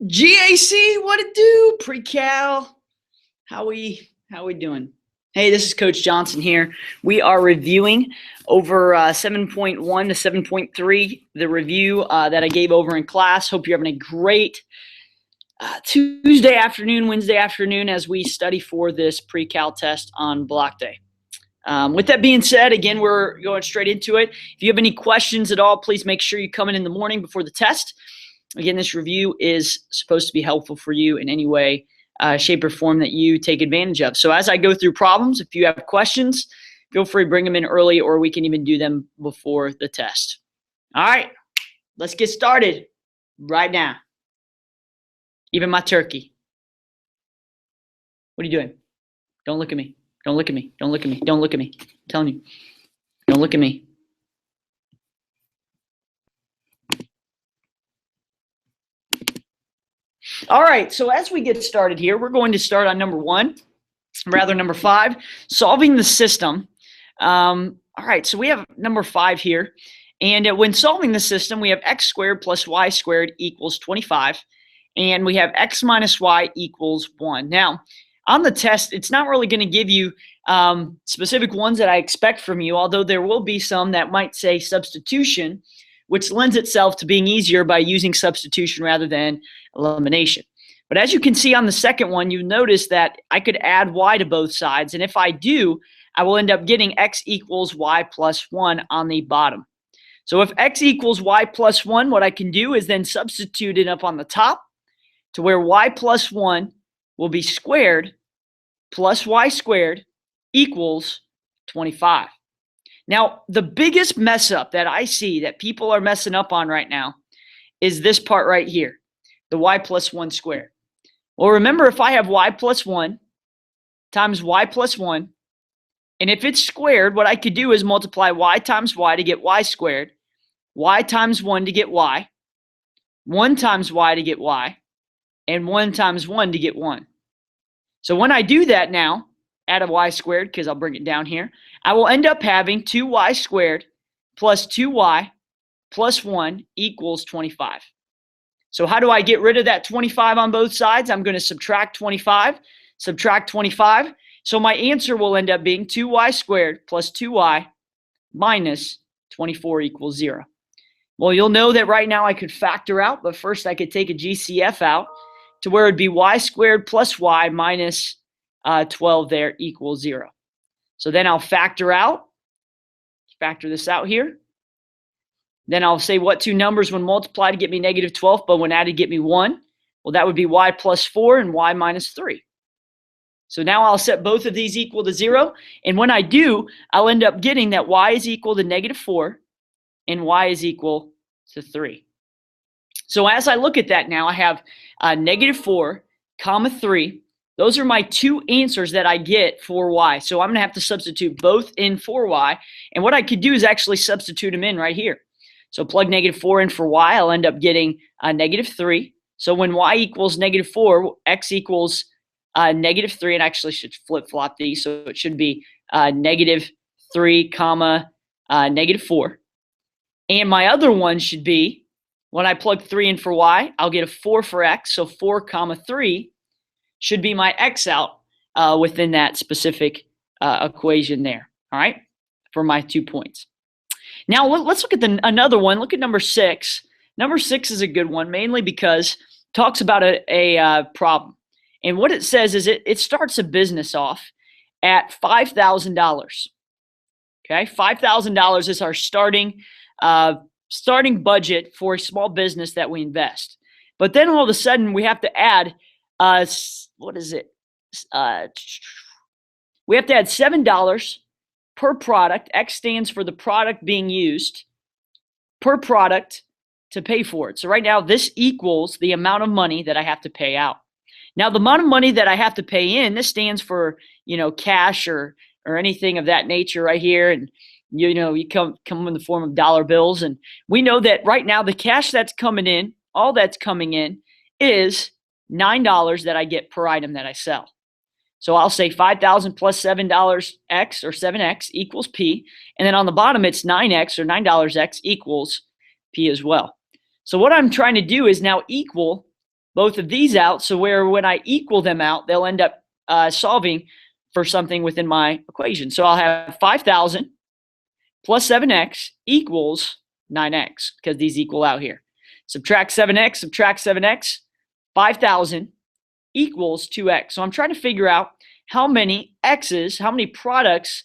GAC, what it do? PreCal, how we doing? Hey, this is Coach Johnson here. We are reviewing over 7.1 to 7.3, the review that I gave over in class. Hope you're having a great Tuesday afternoon, Wednesday afternoon as we study for this PreCal test on block day. With that being said, again, we're going straight into it. If you have any questions at all, please make sure you come in the morning before the test. Again, this review is supposed to be helpful for you in any way, shape, or form that you take advantage of. So as I go through problems, if you have questions, feel free to bring them in early, or we can even do them before the test. All right, let's get started right now. Even my turkey. What are you doing? Don't look at me. Don't look at me. Don't look at me. Don't look at me. I'm telling you. Don't look at me. All right, so as we get started here, we're going to start on number 5, solving the system. All right, so we have number 5 here. And when solving the system, we have x squared plus y squared equals 25. And we have x minus y equals 1. Now, on the test, it's not really going to give you specific ones that I expect from you, although there will be some that might say substitution, which lends itself to being easier by using substitution rather than elimination. But as you can see on the second one, you notice that I could add y to both sides. And if I do, I will end up getting x equals y plus 1 on the bottom. So if x equals y plus 1, what I can do is then substitute it up on the top to where y plus 1 will be squared plus y squared equals 25. Now, the biggest mess up that I see that people are messing up on right now is this part right here, the y plus 1 squared. Well, remember, if I have y plus 1 times y plus 1, and if it's squared, what I could do is multiply y times y to get y squared, y times 1 to get y, 1 times y to get y, and 1 times 1 to get 1. So when I do that now, add a y squared, because I'll bring it down here, I will end up having 2y squared plus 2y plus 1 equals 25. So how do I get rid of that 25 on both sides? I'm going to subtract 25, subtract 25. So my answer will end up being 2y squared plus 2y minus 24 equals 0. Well, you'll know that right now I could factor out, but first I could take a GCF out to where it'd be y squared plus y minus 12 there equals 0. So then I'll factor this out here. Then I'll say what two numbers when multiplied to get me negative 12, but when added get me 1. Well, that would be y plus 4 and y minus 3. So now I'll set both of these equal to 0. And when I do, I'll end up getting that y is equal to negative 4 and y is equal to 3. So as I look at that now, I have negative 4, comma 3. Those are my two answers that I get for y. So I'm going to have to substitute both in for y. And what I could do is actually substitute them in right here. So plug negative 4 in for y. I'll end up getting negative 3. So when y equals negative 4, x equals negative 3. And I actually should flip-flop these. So it should be negative 3, comma negative 4. And my other one should be, when I plug 3 in for y, I'll get a 4 for x. So 4, comma 3 should be my x out within that specific equation there, all right, for my 2 points. Now, let's look at another one. Look at number 6. Number 6 is a good one, mainly because it talks about a problem. And what it says is it starts a business off at $5,000. Okay, $5,000 is our starting budget for a small business that we invest. But then all of a sudden, we have to add what is it? We have to add $7 per product. X stands for the product being used per product to pay for it. So right now, this equals the amount of money that I have to pay out. Now, the amount of money that I have to pay in, this stands for, cash or anything of that nature right here. And, you come in the form of dollar bills. And we know that right now, the cash that's coming in, all that's coming in is $9 that I get per item that I sell. So I'll say 5,000 plus $7 X or 7X equals P. And then on the bottom, it's 9X or $9 X equals P as well. So what I'm trying to do is now equal both of these out, so where when I equal them out, they'll end up solving for something within my equation. So I'll have 5,000 plus 7x equals 9x, because these equal out here. Subtract 7x, 5,000 equals 2x. So I'm trying to figure out how many x's, how many products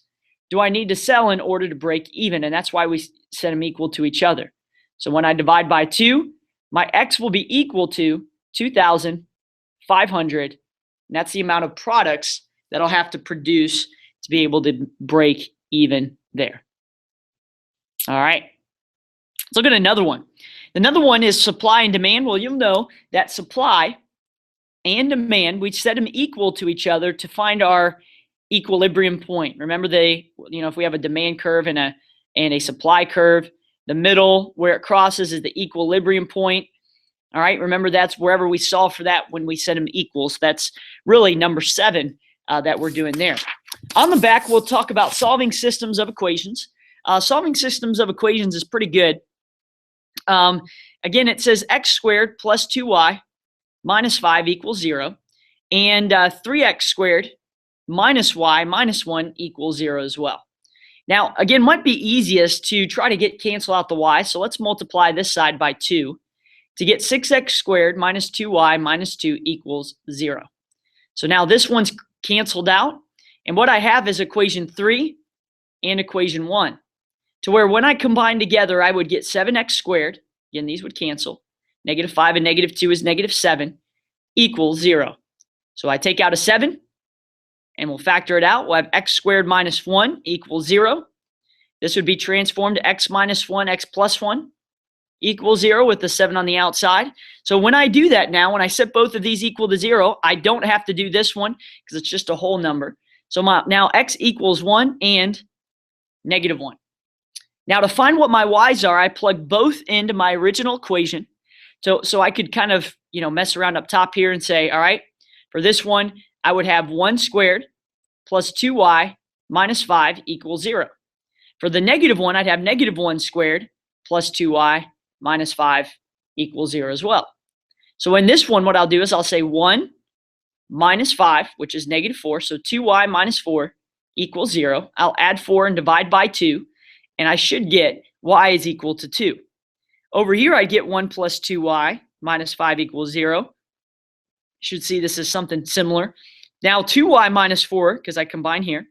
do I need to sell in order to break even, and that's why we set them equal to each other. So when I divide by 2, my x will be equal to 2,500, and that's the amount of products that I'll have to produce to be able to break even there. All right, let's look at another one. Another one is supply and demand. Well, you'll know that supply and demand, we set them equal to each other to find our equilibrium point. Remember, if we have a demand curve and a supply curve, the middle where it crosses is the equilibrium point. All right, remember that's wherever we solve for that when we set them equals. That's really number 7 that we're doing there. On the back, we'll talk about solving systems of equations. Solving systems of equations is pretty good. Again, it says x squared plus 2y minus 5 equals 0, and 3x squared minus y minus 1 equals 0 as well. Now, again, might be easiest to try to cancel out the y, so let's multiply this side by 2 to get 6x squared minus 2y minus 2 equals 0. So now this one's canceled out, and what I have is equation 3 and equation 1, to where when I combine together, I would get 7x squared. Again, these would cancel. Negative 5 and negative 2 is negative 7 equals 0. So I take out a 7, and we'll factor it out. We'll have x squared minus 1 equals 0. This would be transformed to x minus 1, x plus 1 equals 0 with the 7 on the outside. So when I do that now, when I set both of these equal to 0, I don't have to do this one because it's just a whole number. So now x equals 1 and negative 1. Now to find what my y's are, I plug both into my original equation. So I could kind of, mess around up top here and say, all right, for this one, I would have 1 squared plus 2y minus 5 equals 0. For the negative one, I'd have negative 1 squared plus 2y minus 5 equals 0 as well. So in this one, what I'll do is I'll say 1 minus 5, which is negative 4. So 2y minus 4 equals 0. I'll add 4 and divide by 2, and I should get y is equal to 2. Over here, I get 1 plus 2y minus 5 equals 0. You should see this is something similar. Now 2y minus 4, because I combine here,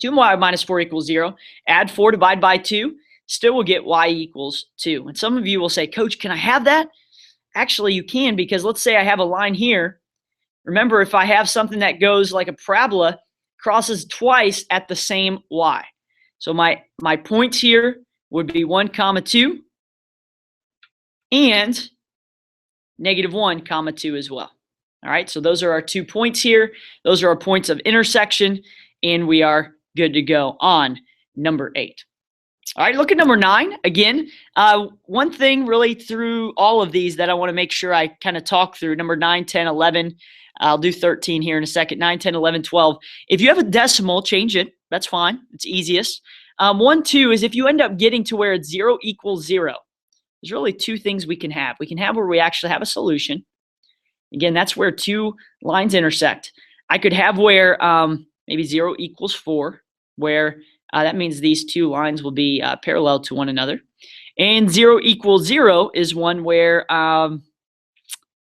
2y minus 4 equals 0. Add 4, divide by 2, still will get y equals 2. And some of you will say, Coach, can I have that? Actually, you can, because let's say I have a line here. Remember, if I have something that goes like a parabola, crosses twice at the same y. So my points here would be 1, 2, and negative 1, 2 as well. All right, so those are our 2 points here. Those are our points of intersection, and we are good to go on number 8. All right, look at number 9. Again, one thing really through all of these that I want to make sure I kind of talk through, number 9, 10, 11. I'll do 13 here in a second, 9, 10, 11, 12. If you have a decimal, change it. That's fine. It's easiest. 1, 2 is if you end up getting to where it's 0 equals 0. There's really 2 things we can have. We can have where we actually have a solution. Again, that's where 2 lines intersect. I could have where maybe 0 equals 4, where that means these 2 lines will be parallel to one another. And 0 equals 0 is one where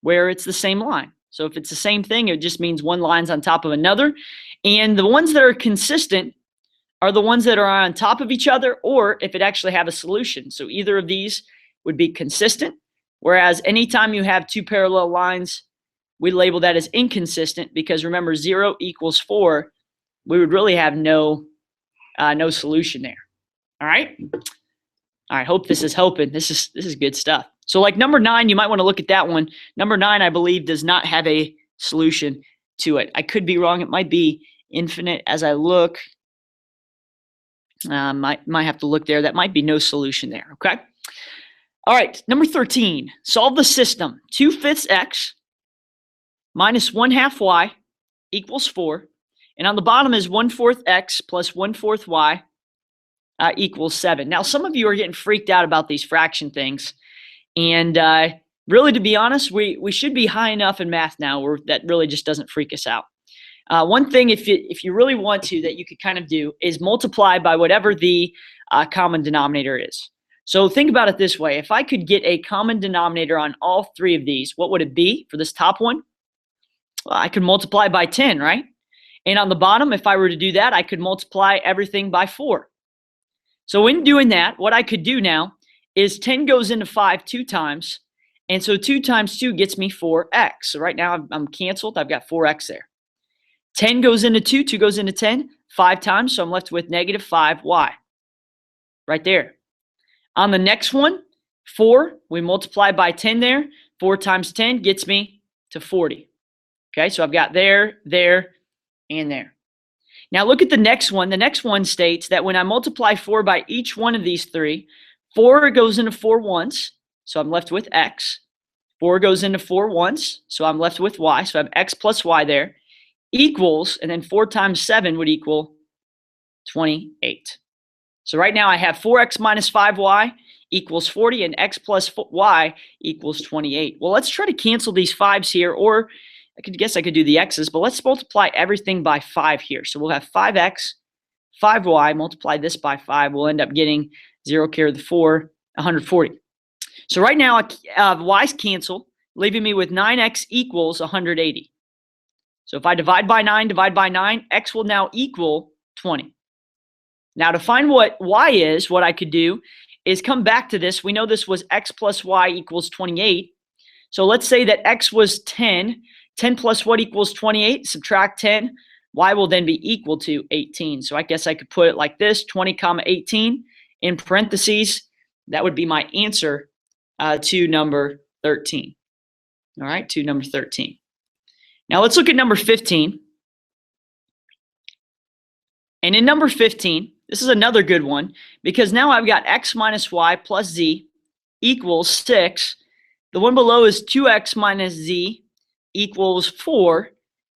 it's the same line. So if it's the same thing, it just means one line's on top of another. And the ones that are consistent are the ones that are on top of each other, or if it actually have a solution. So either of these would be consistent, whereas anytime you have 2 parallel lines, we label that as inconsistent, because remember, 0 equals 4, we would really have no solution there. All right? All right, hope this is helping. This is good stuff. So like number 9, you might want to look at that one. Number 9, I believe, does not have a solution to it. I could be wrong. It might be infinite as I look. Might have to look there. That might be no solution there, okay? All right, number 13, solve the system. 2/5 x minus 1/2 y equals 4. And on the bottom is 1/4 x plus 1/4 y equals 7. Now, some of you are getting freaked out about these fraction things. And really, to be honest, we should be high enough in math now where that really just doesn't freak us out. One thing, if you really want to, that you could kind of do is multiply by whatever the common denominator is. So think about it this way. If I could get a common denominator on all three of these, what would it be for this top one? Well, I could multiply by 10, right? And on the bottom, if I were to do that, I could multiply everything by 4. So in doing that, what I could do now is 10 goes into 5 2 times. And so 2 times 2 gets me 4x. So right now I'm canceled. I've got 4x there. 10 goes into 2, 2 goes into 10, 5 times. So I'm left with negative 5y right there. On the next one, 4, we multiply by 10 there. 4 times 10 gets me to 40. Okay, so I've got there, and there. Now look at the next one. The next one states that when I multiply 4 by each one of these three, 4 goes into 4 once, so I'm left with x. 4 goes into 4 once, so I'm left with y. So I have x plus y there, equals, and then 4 times 7 would equal 28. So right now I have 4x minus 5y equals 40, and x plus y equals 28. Well, let's try to cancel these 5s here, or I could do the x's, but let's multiply everything by 5 here. So we'll have 5x, 5y, multiply this by 5. We'll end up getting 0 carry the 4, 140. So right now, y's cancel, leaving me with 9x equals 180. So if I divide by 9, x will now equal 20. Now to find what y is, what I could do is come back to this. We know this was x plus y equals 28. So let's say that x was 10. 10 plus what equals 28? Subtract 10. Y will then be equal to 18. So I guess I could put it like this, 20 comma 18 in parentheses. That would be my answer to number 13. All right, to number 13. Now let's look at number 15. And in number 15, this is another good one because now I've got x minus y plus z equals 6. The one below is 2x minus z equals 4.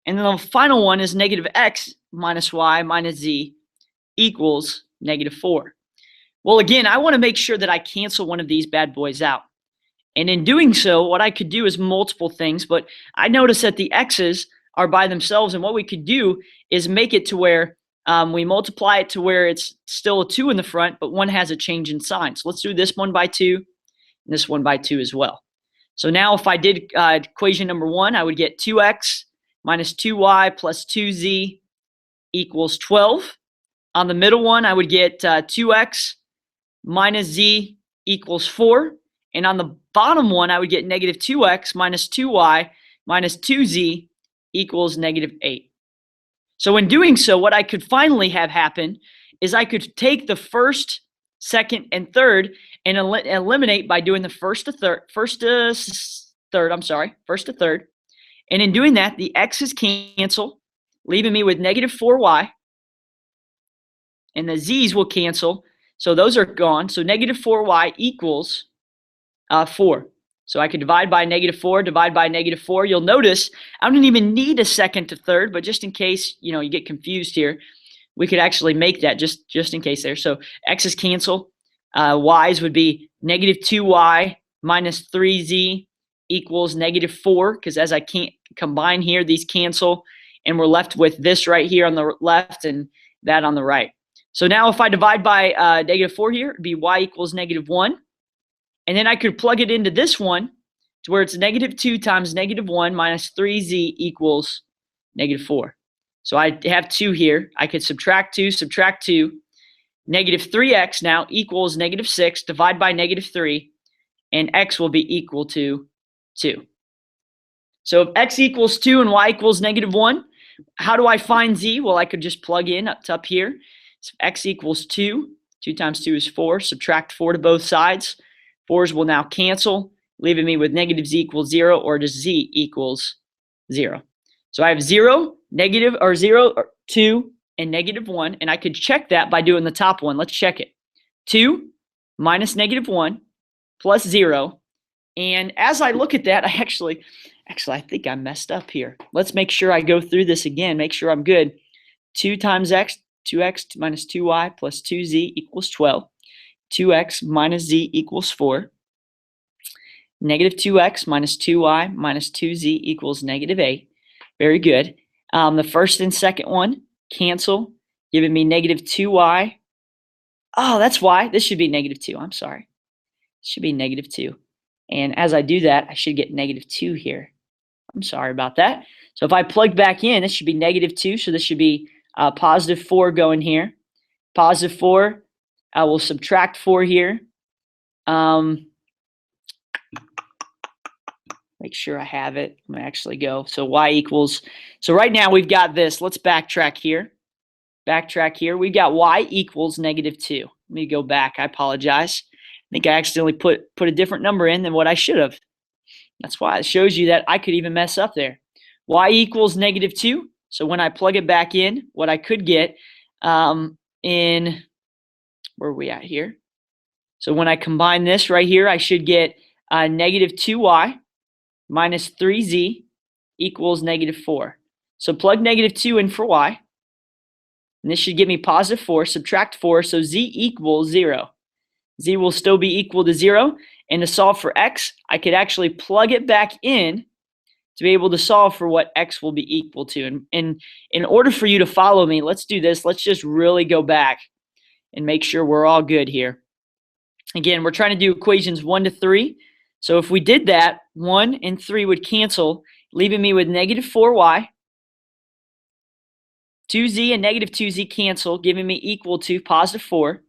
And then the final one is negative x minus y minus z equals negative 4. Well, again, I want to make sure that I cancel one of these bad boys out. And in doing so, what I could do is multiple things, but I notice that the x's are by themselves. And what we could do is make it to where we multiply it to where it's still a 2 in the front, but one has a change in sign. So let's do this one by 2 and this one by 2 as well. So now if I did equation number 1, I would get 2x minus 2y plus 2z equals 12. On the middle one, I would get 2x minus z equals 4. And on the bottom one, I would get negative 2x minus 2y minus 2z equals negative 8. So in doing so, what I could finally have happen is I could take the first, second, and third and eliminate by doing the first to third. And in doing that, the x's cancel, leaving me with negative 4y. And the z's will cancel. So those are gone. So negative 4y equals 4. So I could divide by negative 4, divide by negative 4. You'll notice I don't even need a second to third, but just in case you get confused here, we could actually make that just in case there. So x's cancel. Y's would be negative 2y minus 3z equals negative 4, because as I can't combine here, these cancel, and we're left with this right here on the left and that on the right. So now if I divide by negative 4 here, it'd be y equals negative 1. And then I could plug it into this one to where it's negative 2 times negative 1 minus 3z equals negative 4. So I have 2 here. I could subtract 2. Negative 3x now equals negative 6. Divide by negative 3. And x will be equal to 2. So if x equals 2 and y equals negative 1, how do I find z? Well, I could just plug in up here. So x equals 2. 2 times 2 is 4. Subtract 4 to both sides. 4's will now cancel, leaving me with negative z equals 0, or just z equals 0. So I have 0, negative, or 0, or 2, and negative 1, and I could check that by doing the top one. Let's check it. 2 minus negative 1 plus 0. And as I look at that, I think I messed up here. Let's make sure I go through this again, make sure I'm good. 2 times x, 2x minus 2y plus 2z equals 12. 2x minus z equals 4. Negative 2x minus 2y minus 2z equals negative 8. Very good. The first and second one cancel, giving me negative 2y. Oh, that's why. This should be negative 2. I'm sorry. It should be negative 2. And as I do that, I should get negative 2 here. I'm sorry about that. So if I plug back in, this should be negative 2. So this should be positive 4 going here. Positive 4. I will subtract 4 here. Make sure I have it. I'm going to actually go. So y equals. So right now we've got this. Let's backtrack here. Backtrack here. We've got y equals negative 2. Let me go back. I apologize. I think I accidentally put a different number in than what I should have. That's why it shows you that I could even mess up there. Y equals negative 2. So when I plug it back in, what I could get in, where are we at here? So when I combine this right here, I should get negative 2y minus 3z equals negative 4. So plug negative 2 in for y. And this should give me positive 4. Subtract 4, so z equals 0. Z will still be equal to 0. And to solve for x, I could actually plug it back in to be able to solve for what x will be equal to. And in order for you to follow me, let's do this. Let's just really go back and make sure we're all good here. Again, we're trying to do equations 1 to 3. So if we did that, 1 and 3 would cancel, leaving me with negative 4y. 2z and negative 2z cancel, giving me equal to positive 4.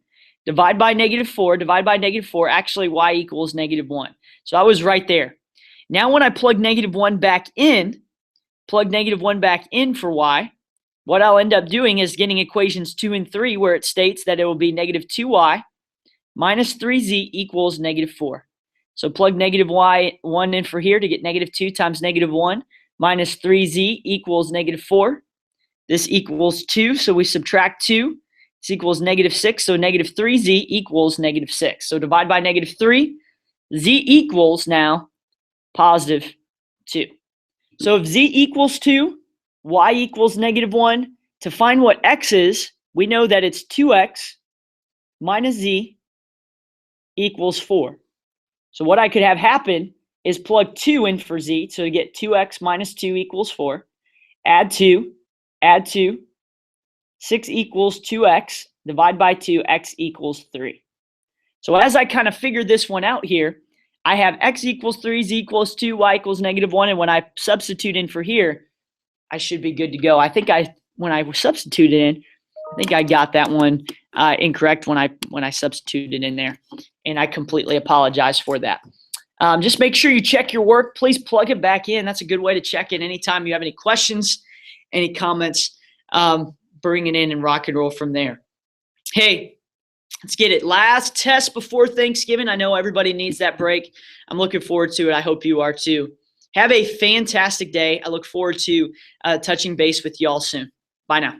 Divide by negative 4, divide by negative 4, actually y equals negative 1. So I was right there. Now when I plug negative 1 back in, for y, what I'll end up doing is getting equations 2 and 3 where it states that it will be negative 2y minus 3z equals negative 4. So plug negative 1 in for here to get negative 2 times negative 1 minus 3z equals negative 4. This equals 2, so we subtract 2. This equals negative 6, so negative 3z equals negative 6. So divide by negative 3, z equals now positive 2. So if z equals 2, y equals negative 1, to find what x is, we know that it's 2x minus z equals 4. So what I could have happen is plug 2 in for z, so to get 2x minus 2 equals 4. Add 2, 6 equals 2x, divide by 2, x equals 3. So as I kind of figured this one out here, I have x equals 3, z equals 2, y equals negative 1, and when I substitute in for here, I should be good to go. I think when I substituted in, I think I got that one incorrect when I substituted in there, and I completely apologize for that. Just make sure you check your work. Please plug it back in. That's a good way to check it anytime you have any questions, any comments. Bring it in and rock and roll from there. Hey, let's get it. Last test before Thanksgiving. I know everybody needs that break. I'm looking forward to it. I hope you are too. Have a fantastic day. I look forward to touching base with y'all soon. Bye now.